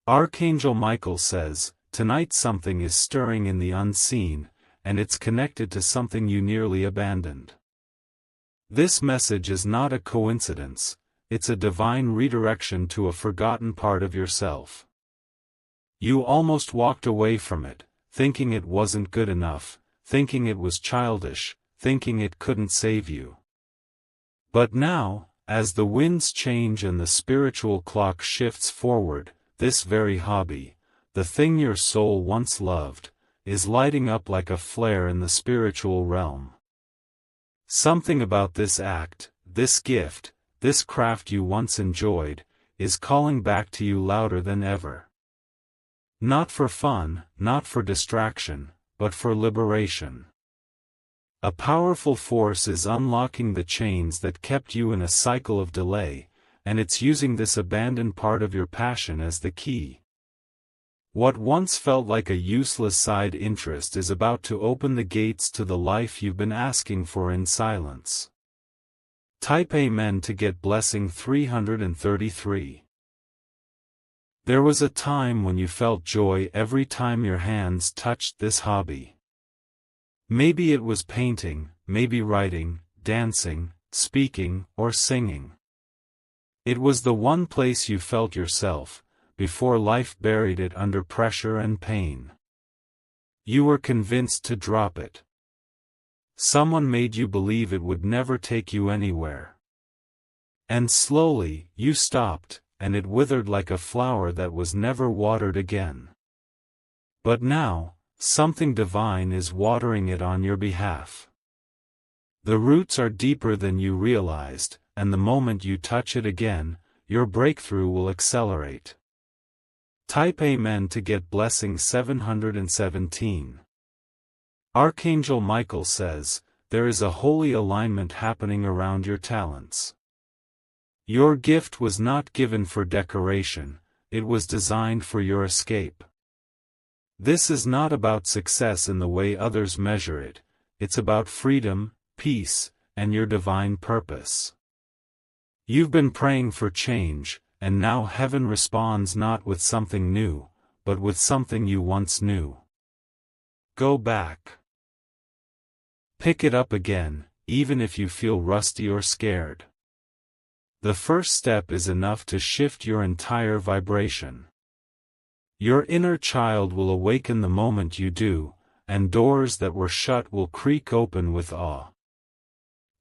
Archangel Michael says, tonight something is stirring in the unseen, and it's connected to something you nearly abandoned. This message is not a coincidence, it's a divine redirection to a forgotten part of yourself. You almost walked away from it, thinking it wasn't good enough, thinking it was childish, thinking it couldn't save you. But now, as the winds change and the spiritual clock shifts forward, this very hobby, the thing your soul once loved, is lighting up like a flare in the spiritual realm. Something about this act, this gift, this craft you once enjoyed, is calling back to you louder than ever. Not for fun, not for distraction, but for liberation. A powerful force is unlocking the chains that kept you in a cycle of delay, and it's using this abandoned part of your passion as the key. What once felt like a useless side interest is about to open the gates to the life you've been asking for in silence. Type Amen to get blessing 333. There was a time when you felt joy every time your hands touched this hobby. Maybe it was painting, maybe writing, dancing, speaking, or singing. It was the one place you felt yourself, before life buried it under pressure and pain. You were convinced to drop it. Someone made you believe it would never take you anywhere. And slowly, you stopped, and it withered like a flower that was never watered again. But now, something divine is watering it on your behalf. The roots are deeper than you realized, and the moment you touch it again, your breakthrough will accelerate. Type Amen to get blessing 717. Archangel Michael says, there is a holy alignment happening around your talents. Your gift was not given for decoration, it was designed for your escape. This is not about success in the way others measure it, it's about freedom, peace, and your divine purpose. You've been praying for change, and now heaven responds not with something new, but with something you once knew. Go back. Pick it up again, even if you feel rusty or scared. The first step is enough to shift your entire vibration. Your inner child will awaken the moment you do, and doors that were shut will creak open with awe.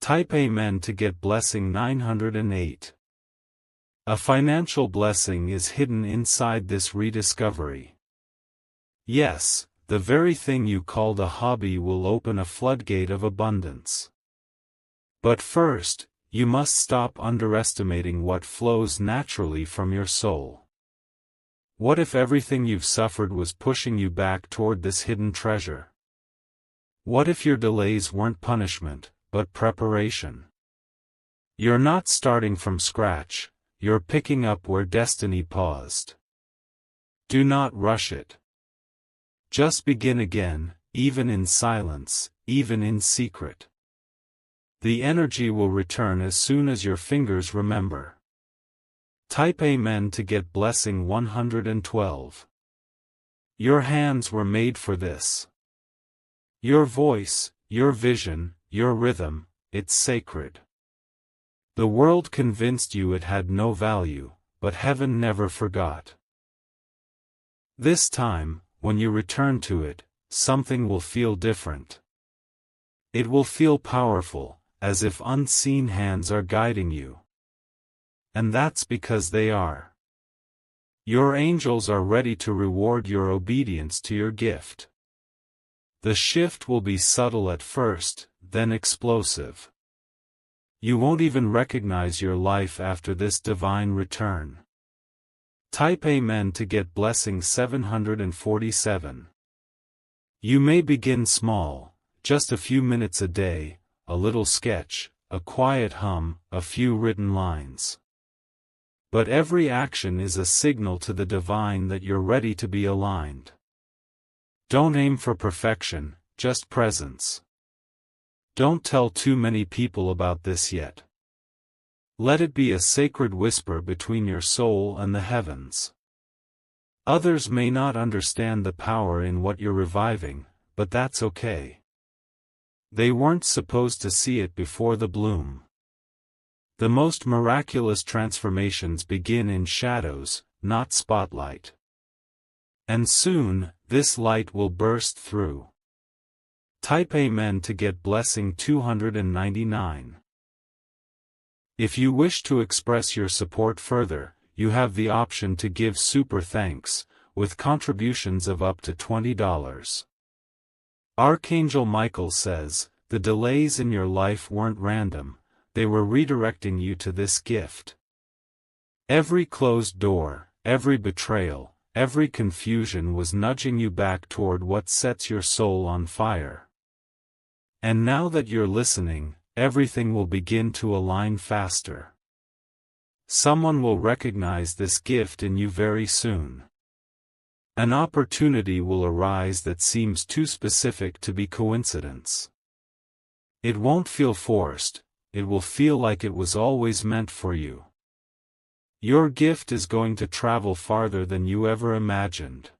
Type Amen to get blessing 908. A financial blessing is hidden inside this rediscovery. Yes, the very thing you called a hobby will open a floodgate of abundance. But first, you must stop underestimating what flows naturally from your soul. What if everything you've suffered was pushing you back toward this hidden treasure? What if your delays weren't punishment, but preparation? You're not starting from scratch, you're picking up where destiny paused. Do not rush it. Just begin again, even in silence, even in secret. The energy will return as soon as your fingers remember. Type Amen to get blessing 112. Your hands were made for this. Your voice, your vision, your rhythm, it's sacred. The world convinced you it had no value, but heaven never forgot. This time, when you return to it, something will feel different. It will feel powerful, as if unseen hands are guiding you. And that's because they are. Your angels are ready to reward your obedience to your gift. The shift will be subtle at first, then explosive. You won't even recognize your life after this divine return. Type Amen to get blessing 747. You may begin small, just a few minutes a day, a little sketch, a quiet hum, a few written lines. But every action is a signal to the divine that you're ready to be aligned. Don't aim for perfection, just presence. Don't tell too many people about this yet. Let it be a sacred whisper between your soul and the heavens. Others may not understand the power in what you're reviving, but that's okay. They weren't supposed to see it before the bloom. The most miraculous transformations begin in shadows, not spotlight. And soon, this light will burst through. Type Amen to get blessing 299. If you wish to express your support further, you have the option to give super thanks, with contributions of up to $20. Archangel Michael says, the delays in your life weren't random, they were redirecting you to this gift. Every closed door, every betrayal, every confusion was nudging you back toward what sets your soul on fire. And now that you're listening, everything will begin to align faster. Someone will recognize this gift in you very soon. An opportunity will arise that seems too specific to be coincidence. It won't feel forced, it will feel like it was always meant for you. Your gift is going to travel farther than you ever imagined.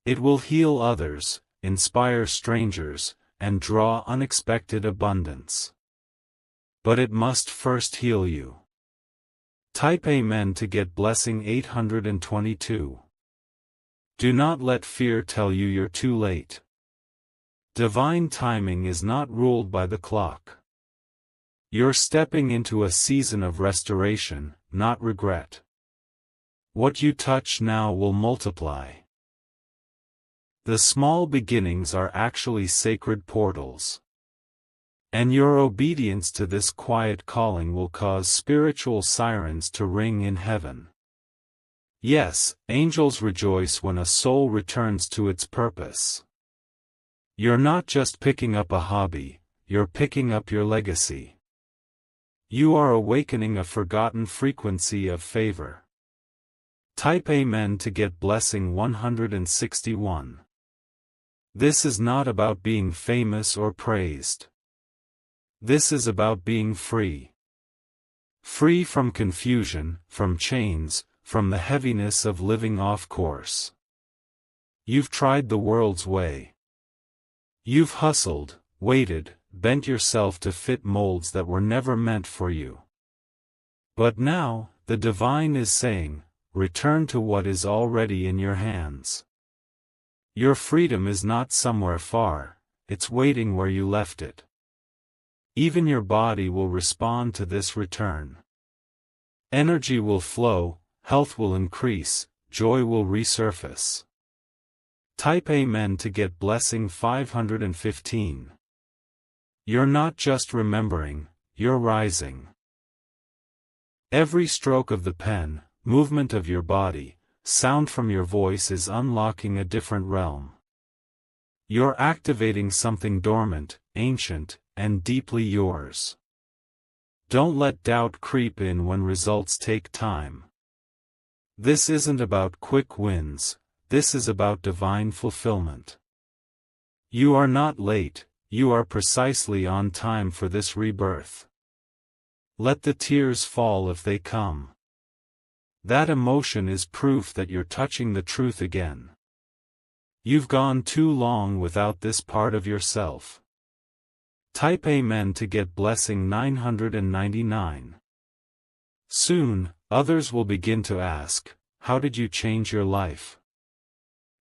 It will heal others, inspire strangers, and draw unexpected abundance. But it must first heal you. Type Amen to get blessing 822. Do not let fear tell you you're too late. Divine timing is not ruled by the clock. You're stepping into a season of restoration, not regret. What you touch now will multiply. The small beginnings are actually sacred portals. And your obedience to this quiet calling will cause spiritual sirens to ring in heaven. Yes, angels rejoice when a soul returns to its purpose. You're not just picking up a hobby, you're picking up your legacy. You are awakening a forgotten frequency of favor. Type Amen to get blessing 161. This is not about being famous or praised. This is about being free. Free from confusion, from chains, from the heaviness of living off course. You've tried the world's way. You've hustled, waited, bent yourself to fit molds that were never meant for you. But now, the divine is saying, return to what is already in your hands. Your freedom is not somewhere far, it's waiting where you left it. Even your body will respond to this return. Energy will flow, health will increase, joy will resurface. Type Amen to get blessing 515. You're not just remembering, you're rising. Every stroke of the pen, movement of your body, sound from your voice is unlocking a different realm. You're activating something dormant, ancient, and deeply yours. Don't let doubt creep in when results take time. This isn't about quick wins, this is about divine fulfillment. You are not late, you are precisely on time for this rebirth. Let the tears fall if they come. That emotion is proof that you're touching the truth again. You've gone too long without this part of yourself. Type Amen to get blessing 999. Soon, others will begin to ask, how did you change your life?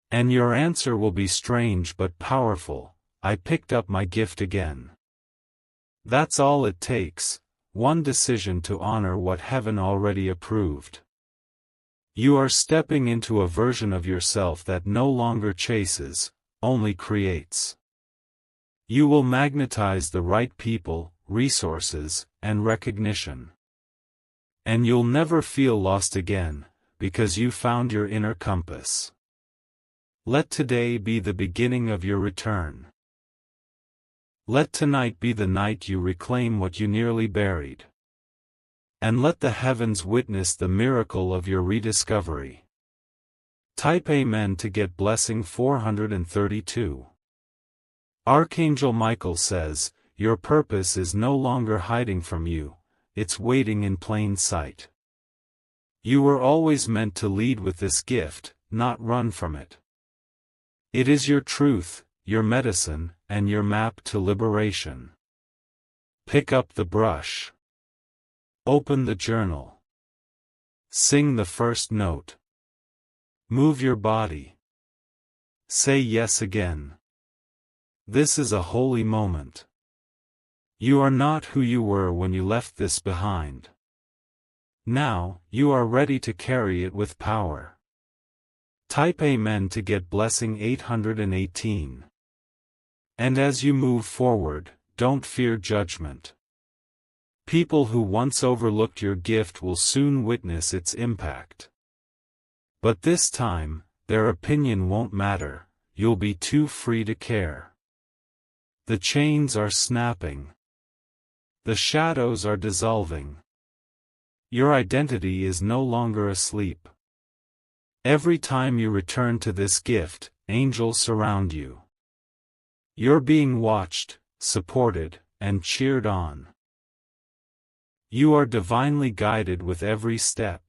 And your answer will be strange but powerful, I picked up my gift again. That's all it takes, one decision to honor what heaven already approved. You are stepping into a version of yourself that no longer chases, only creates. You will magnetize the right people, resources, and recognition. And you'll never feel lost again, because you found your inner compass. Let today be the beginning of your return. Let tonight be the night you reclaim what you nearly buried. And let the heavens witness the miracle of your rediscovery. Type Amen to get blessing 432. Archangel Michael says, your purpose is no longer hiding from you, it's waiting in plain sight. You were always meant to lead with this gift, not run from it. It is your truth, your medicine, and your map to liberation. Pick up the brush. Open the journal. Sing the first note. Move your body. Say yes again. This is a holy moment. You are not who you were when you left this behind. Now, you are ready to carry it with power. Type Amen to get blessing 818. And as you move forward, don't fear judgment. People who once overlooked your gift will soon witness its impact. But this time, their opinion won't matter, you'll be too free to care. The chains are snapping. The shadows are dissolving. Your identity is no longer asleep. Every time you return to this gift, angels surround you. You're being watched, supported, and cheered on. You are divinely guided with every step.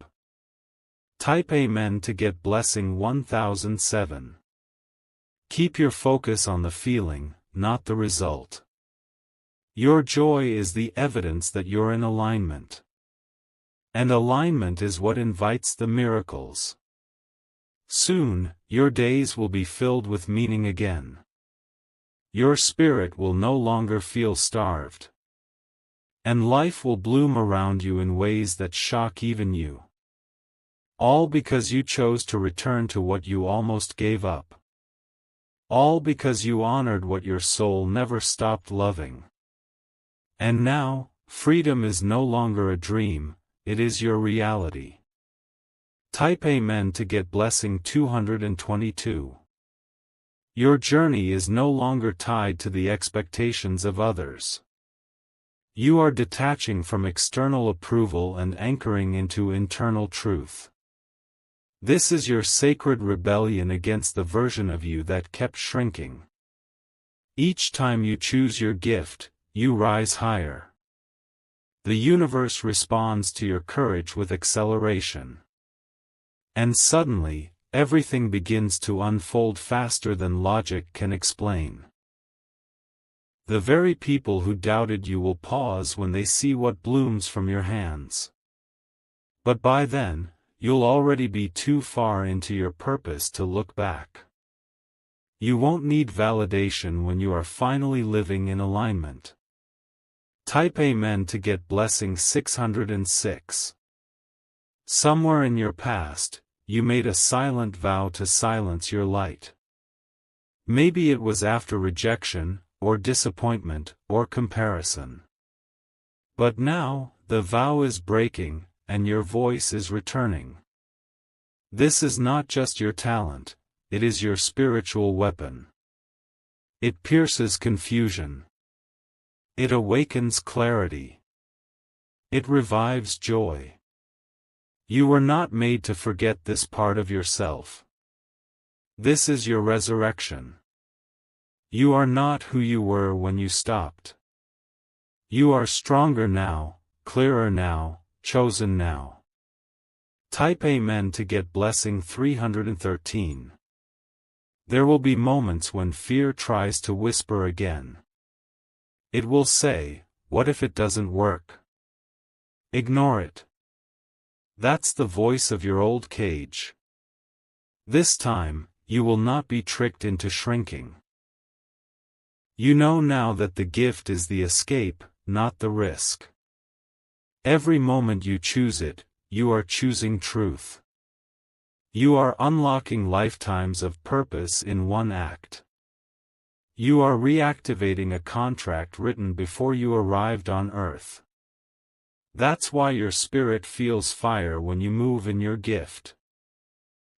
Type Amen to get blessing 1007. Keep your focus on the feeling, not the result. Your joy is the evidence that you're in alignment. And alignment is what invites the miracles. Soon, your days will be filled with meaning again. Your spirit will no longer feel starved. And life will bloom around you in ways that shock even you. All because you chose to return to what you almost gave up. All because you honored what your soul never stopped loving. And now, freedom is no longer a dream, it is your reality. Type Amen to get blessing 222. Your journey is no longer tied to the expectations of others. You are detaching from external approval and anchoring into internal truth. This is your sacred rebellion against the version of you that kept shrinking. Each time you choose your gift, you rise higher. The universe responds to your courage with acceleration. And suddenly, everything begins to unfold faster than logic can explain. The very people who doubted you will pause when they see what blooms from your hands. But by then, you'll already be too far into your purpose to look back. You won't need validation when you are finally living in alignment. Type Amen to get blessing 606. Somewhere in your past, you made a silent vow to silence your light. Maybe it was after rejection, or disappointment, or comparison. But now, the vow is breaking, and your voice is returning. This is not just your talent, it is your spiritual weapon. It pierces confusion. It awakens clarity. It revives joy. You were not made to forget this part of yourself. This is your resurrection. You are not who you were when you stopped. You are stronger now, clearer now, chosen now. Type Amen to get blessing 313. There will be moments when fear tries to whisper again. It will say, "What if it doesn't work?" Ignore it. That's the voice of your old cage. This time, you will not be tricked into shrinking. You know now that the gift is the escape, not the risk. Every moment you choose it, you are choosing truth. You are unlocking lifetimes of purpose in one act. You are reactivating a contract written before you arrived on Earth. That's why your spirit feels fire when you move in your gift.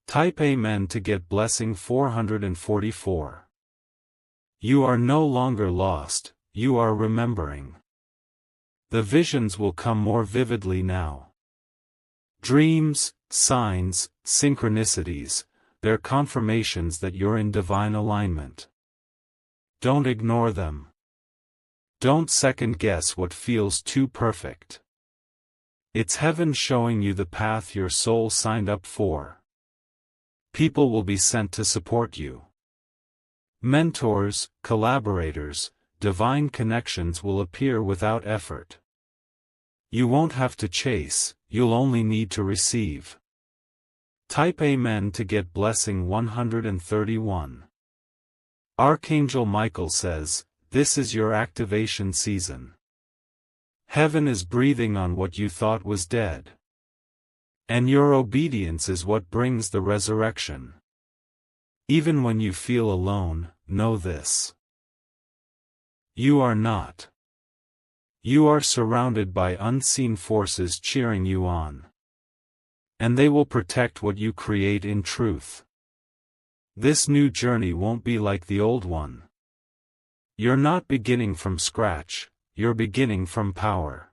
Type Amen to get blessing 444. You are no longer lost, you are remembering. The visions will come more vividly now. Dreams, signs, synchronicities, they're confirmations that you're in divine alignment. Don't ignore them. Don't second-guess what feels too perfect. It's heaven showing you the path your soul signed up for. People will be sent to support you. Mentors, collaborators, divine connections will appear without effort. You won't have to chase, you'll only need to receive. Type Amen to get blessing 131. Archangel Michael says, this is your activation season. Heaven is breathing on what you thought was dead. And your obedience is what brings the resurrection. Even when you feel alone, know this. You are not. You are surrounded by unseen forces cheering you on. And they will protect what you create in truth. This new journey won't be like the old one. You're not beginning from scratch, you're beginning from power.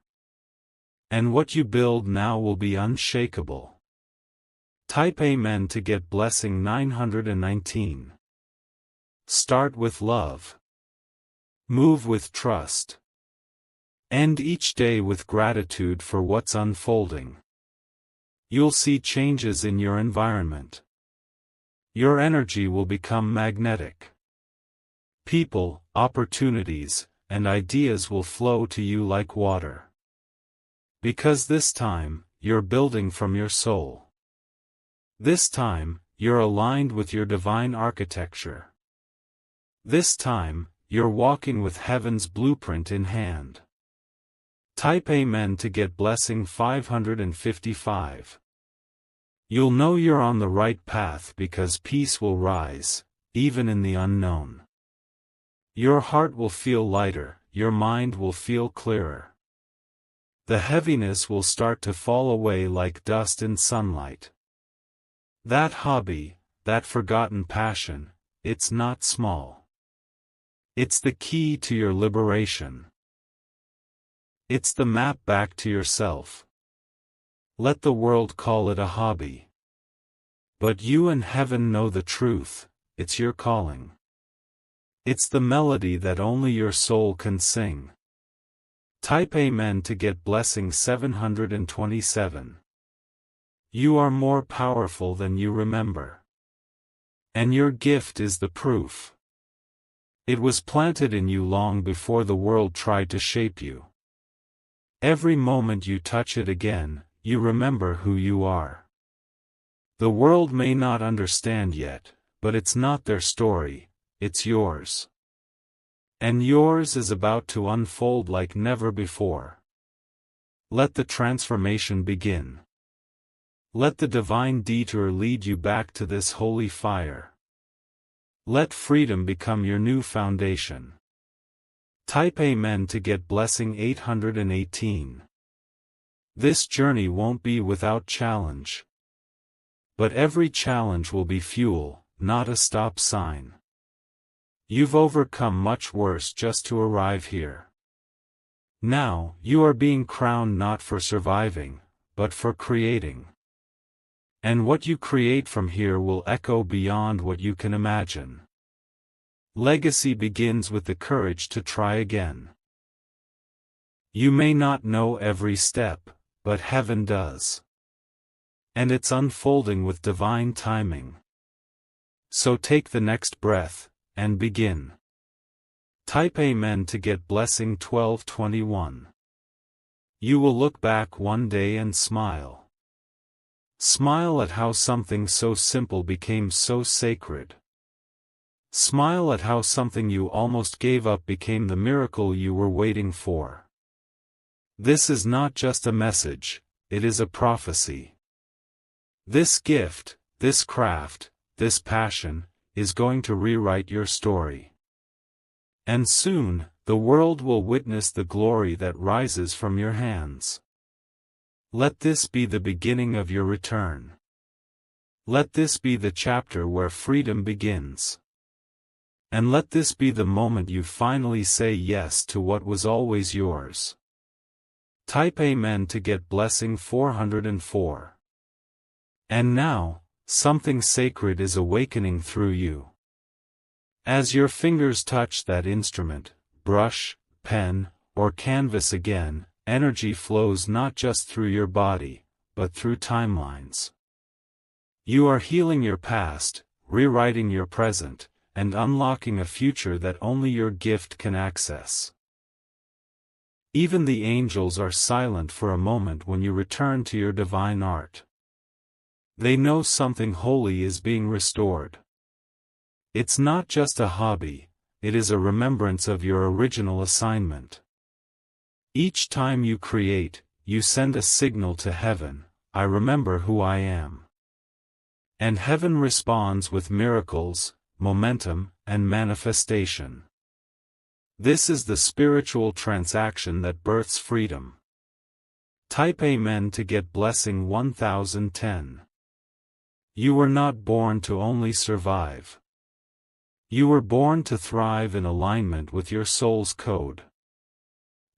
And what you build now will be unshakable. Type Amen to get blessing 919. Start with love. Move with trust. End each day with gratitude for what's unfolding. You'll see changes in your environment. Your energy will become magnetic. People, opportunities, and ideas will flow to you like water. Because this time, you're building from your soul. This time, you're aligned with your divine architecture. This time, you're walking with heaven's blueprint in hand. Type Amen to get blessing 555. You'll know you're on the right path because peace will rise, even in the unknown. Your heart will feel lighter, your mind will feel clearer. The heaviness will start to fall away like dust in sunlight. That hobby, that forgotten passion, it's not small. It's the key to your liberation. It's the map back to yourself. Let the world call it a hobby. But you and heaven know the truth, it's your calling. It's the melody that only your soul can sing. Type Amen to get blessing 727. You are more powerful than you remember. And your gift is the proof. It was planted in you long before the world tried to shape you. Every moment you touch it again, you remember who you are. The world may not understand yet, but it's not their story, it's yours. And yours is about to unfold like never before. Let the transformation begin. Let the divine detour lead you back to this holy fire. Let freedom become your new foundation. Type Amen to get blessing 818. This journey won't be without challenge. But every challenge will be fuel, not a stop sign. You've overcome much worse just to arrive here. Now, you are being crowned not for surviving, but for creating. And what you create from here will echo beyond what you can imagine. Legacy begins with the courage to try again. You may not know every step, but heaven does. And it's unfolding with divine timing. So take the next breath, and begin. Type Amen to get blessing 1221. You will look back one day and smile. Smile at how something so simple became so sacred. Smile at how something you almost gave up became the miracle you were waiting for. This is not just a message, it is a prophecy. This gift, this craft, this passion, is going to rewrite your story. And soon, the world will witness the glory that rises from your hands. Let this be the beginning of your return. Let this be the chapter where freedom begins. And let this be the moment you finally say yes to what was always yours. Type Amen to get blessing 404. And now, something sacred is awakening through you. As your fingers touch that instrument, brush, pen, or canvas again, energy flows not just through your body, but through timelines. You are healing your past, rewriting your present, and unlocking a future that only your gift can access. Even the angels are silent for a moment when you return to your divine art. They know something holy is being restored. It's not just a hobby, it is a remembrance of your original assignment. Each time you create, you send a signal to heaven, I remember who I am. And heaven responds with miracles, momentum, and manifestation. This is the spiritual transaction that births freedom. Type Amen to get blessing 1010. You were not born to only survive. You were born to thrive in alignment with your soul's code.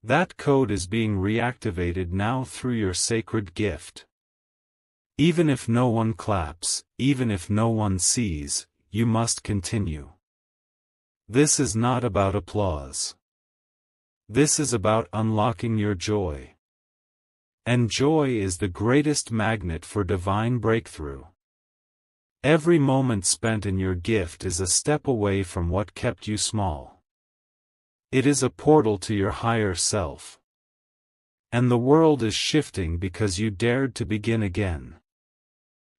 That code is being reactivated now through your sacred gift. Even if no one claps, even if no one sees, you must continue. This is not about applause. This is about unlocking your joy. And joy is the greatest magnet for divine breakthrough. Every moment spent in your gift is a step away from what kept you small. It is a portal to your higher self. And the world is shifting because you dared to begin again.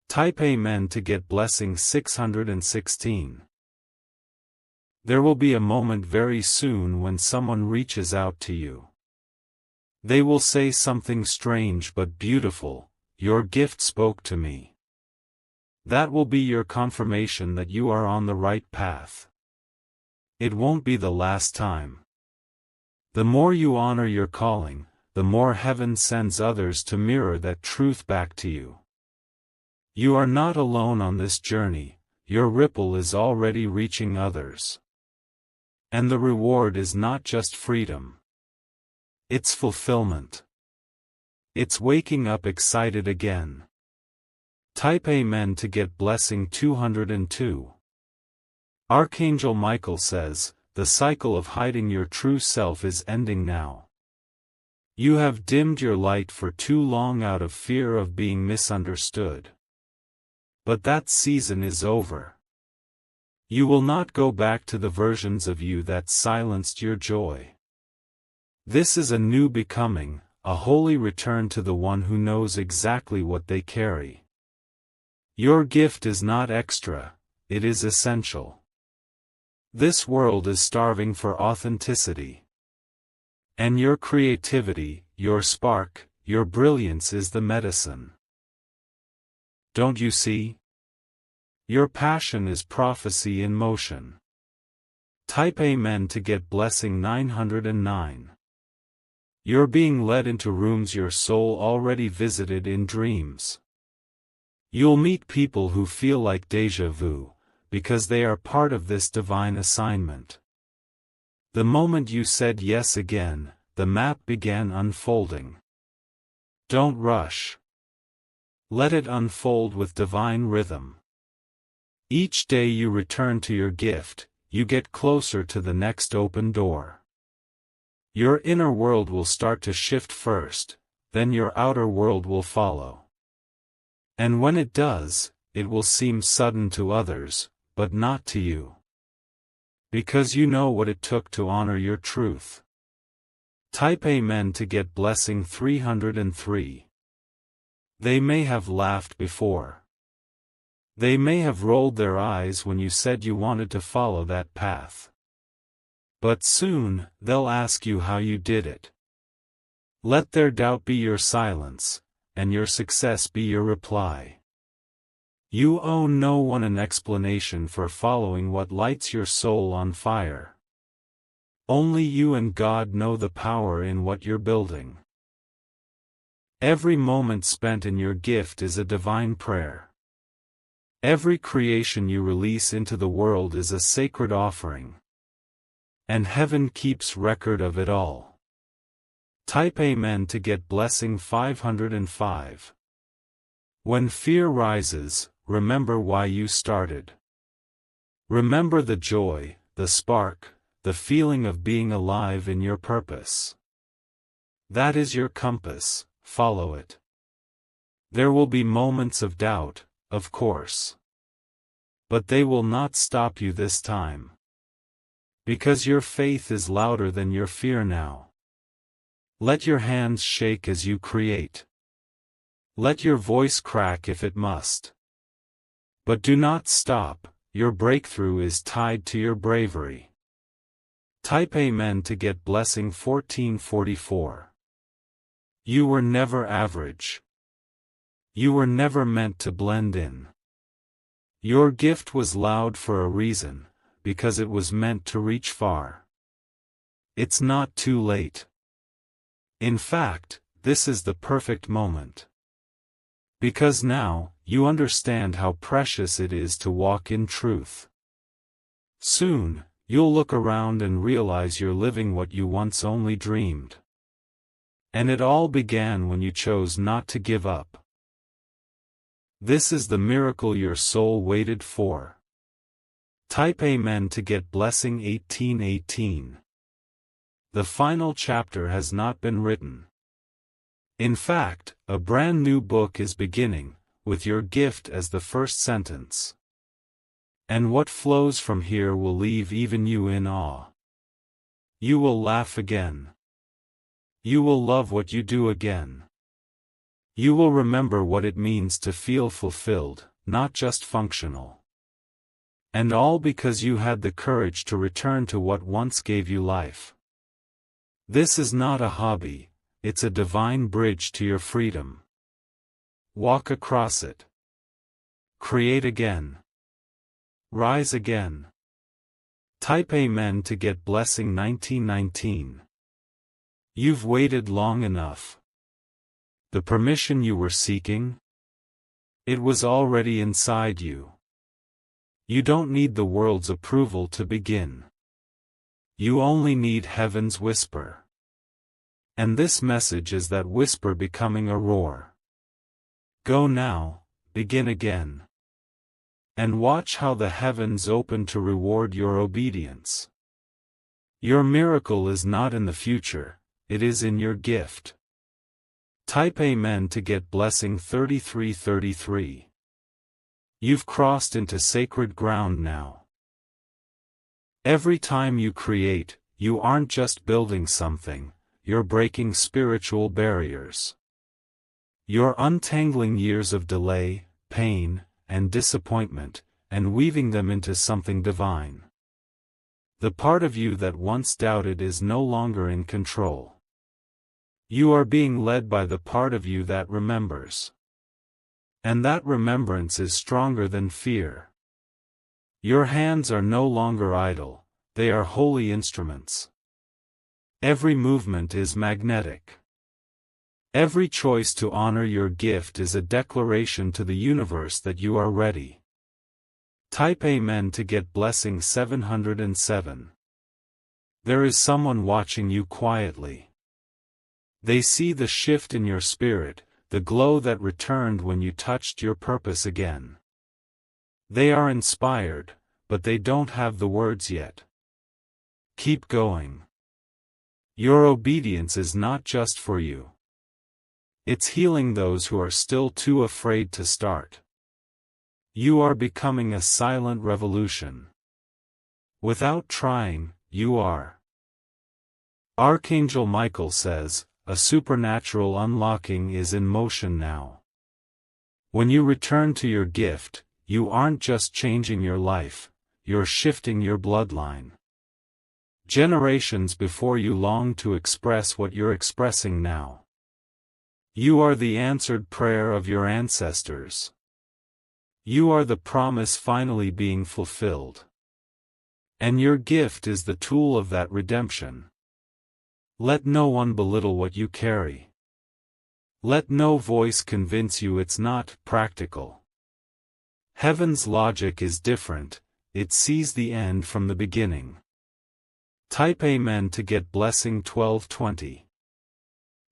Type Amen to get blessing 616. There will be a moment very soon when someone reaches out to you. They will say something strange but beautiful, your gift spoke to me. That will be your confirmation that you are on the right path. It won't be the last time. The more you honor your calling, the more heaven sends others to mirror that truth back to you. You are not alone on this journey, your ripple is already reaching others. And the reward is not just freedom. It's fulfillment. It's waking up excited again. Type Amen to get blessing 202. Archangel Michael says, the cycle of hiding your true self is ending now. You have dimmed your light for too long out of fear of being misunderstood. But that season is over. You will not go back to the versions of you that silenced your joy. This is a new becoming, a holy return to the one who knows exactly what they carry. Your gift is not extra, it is essential. This world is starving for authenticity. And your creativity, your spark, your brilliance is the medicine. Don't you see? Your passion is prophecy in motion. Type Amen to get blessing 909. You're being led into rooms your soul already visited in dreams. You'll meet people who feel like déjà vu, because they are part of this divine assignment. The moment you said yes again, the map began unfolding. Don't rush. Let it unfold with divine rhythm. Each day you return to your gift, you get closer to the next open door. Your inner world will start to shift first, then your outer world will follow. And when it does, it will seem sudden to others, but not to you. Because you know what it took to honor your truth. Type Amen to get blessing 303. They may have laughed before. They may have rolled their eyes when you said you wanted to follow that path. But soon, they'll ask you how you did it. Let their doubt be your silence, and your success be your reply. You owe no one an explanation for following what lights your soul on fire. Only you and God know the power in what you're building. Every moment spent in your gift is a divine prayer. Every creation you release into the world is a sacred offering. And heaven keeps record of it all. Type Amen to get blessing 505. When fear rises, remember why you started. Remember the joy, the spark, the feeling of being alive in your purpose. That is your compass, follow it. There will be moments of doubt, of course. But they will not stop you this time. Because your faith is louder than your fear now. Let your hands shake as you create. Let your voice crack if it must. But do not stop, your breakthrough is tied to your bravery. Type Amen to get blessing 1444. You were never average. You were never meant to blend in. Your gift was loud for a reason, because it was meant to reach far. It's not too late. In fact, this is the perfect moment. Because now, you understand how precious it is to walk in truth. Soon, you'll look around and realize you're living what you once only dreamed. And it all began when you chose not to give up. This is the miracle your soul waited for. Type Amen to get blessing 1818. The final chapter has not been written. In fact, a brand new book is beginning, with your gift as the first sentence. And what flows from here will leave even you in awe. You will laugh again. You will love what you do again. You will remember what it means to feel fulfilled, not just functional. And all because you had the courage to return to what once gave you life. This is not a hobby, it's a divine bridge to your freedom. Walk across it. Create again. Rise again. Type Amen to get blessing 1919. You've waited long enough. The permission you were seeking? It was already inside you. You don't need the world's approval to begin. You only need heaven's whisper. And this message is that whisper becoming a roar. Go now, begin again. And watch how the heavens open to reward your obedience. Your miracle is not in the future, it is in your gift. Type Amen to get blessing 3333. You've crossed into sacred ground now. Every time you create, you aren't just building something, you're breaking spiritual barriers. You're untangling years of delay, pain, and disappointment, and weaving them into something divine. The part of you that once doubted is no longer in control. You are being led by the part of you that remembers. And that remembrance is stronger than fear. Your hands are no longer idle, they are holy instruments. Every movement is magnetic. Every choice to honor your gift is a declaration to the universe that you are ready. Type Amen to get blessing 707. There is someone watching you quietly. They see the shift in your spirit, the glow that returned when you touched your purpose again. They are inspired, but they don't have the words yet. Keep going. Your obedience is not just for you. It's healing those who are still too afraid to start. You are becoming a silent revolution. Without trying, you are. Archangel Michael says, a supernatural unlocking is in motion now. When you return to your gift, you aren't just changing your life, you're shifting your bloodline. Generations before you longed to express what you're expressing now. You are the answered prayer of your ancestors. You are the promise finally being fulfilled. And your gift is the tool of that redemption. Let no one belittle what you carry. Let no voice convince you it's not practical. Heaven's logic is different, it sees the end from the beginning. Type Amen to get blessing 1220.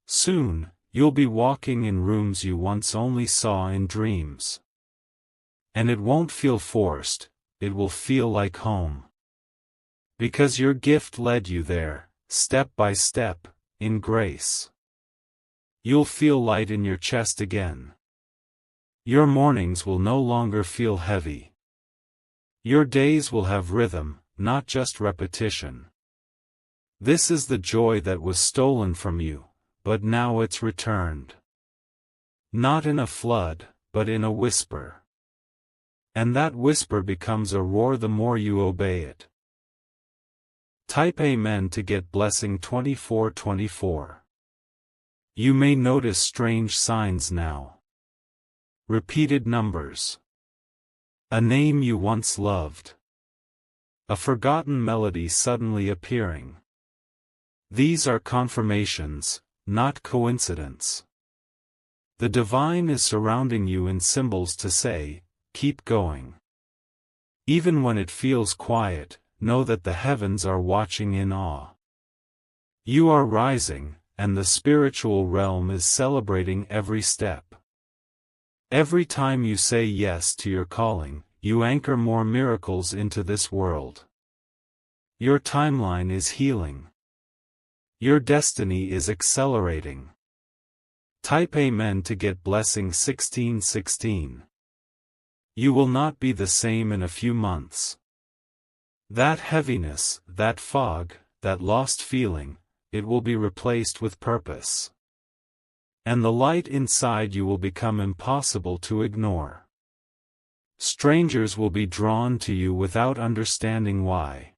Soon, you'll be walking in rooms you once only saw in dreams. And it won't feel forced, it will feel like home. Because your gift led you there, step by step, in grace. You'll feel light in your chest again. Your mornings will no longer feel heavy. Your days will have rhythm, not just repetition. This is the joy that was stolen from you, but now it's returned. Not in a flood, but in a whisper. And that whisper becomes a roar the more you obey it. Type Amen to get blessing 2424. You may notice strange signs now. Repeated numbers. A name you once loved. A forgotten melody suddenly appearing. These are confirmations, not coincidence. The divine is surrounding you in symbols to say, keep going. Even when it feels quiet, know that the heavens are watching in awe. You are rising, and the spiritual realm is celebrating every step. Every time you say yes to your calling, you anchor more miracles into this world. Your timeline is healing. Your destiny is accelerating. Type Amen to get blessing 1616. You will not be the same in a few months. That heaviness, that fog, that lost feeling, it will be replaced with purpose. And the light inside you will become impossible to ignore. Strangers will be drawn to you without understanding why.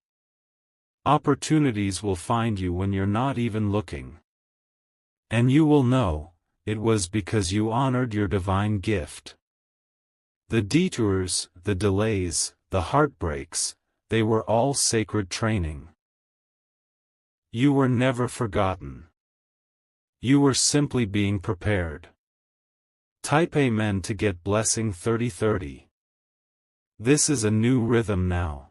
Opportunities will find you when you're not even looking. And you will know, it was because you honored your divine gift. The detours, the delays, the heartbreaks, they were all sacred training. You were never forgotten. You were simply being prepared. Type Amen to get blessing 3030. This is a new rhythm now.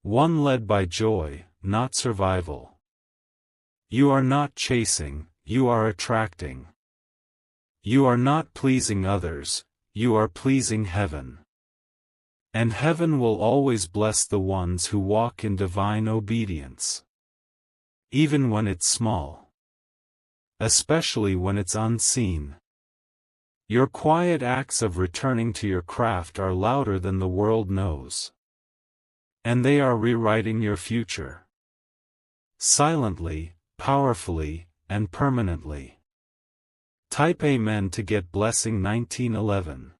One led by joy, not survival. You are not chasing, you are attracting. You are not pleasing others, you are pleasing heaven. And heaven will always bless the ones who walk in divine obedience. Even when it's small. Especially when it's unseen. Your quiet acts of returning to your craft are louder than the world knows. And they are rewriting your future. Silently, powerfully, and permanently. Type Amen to get blessing 1911.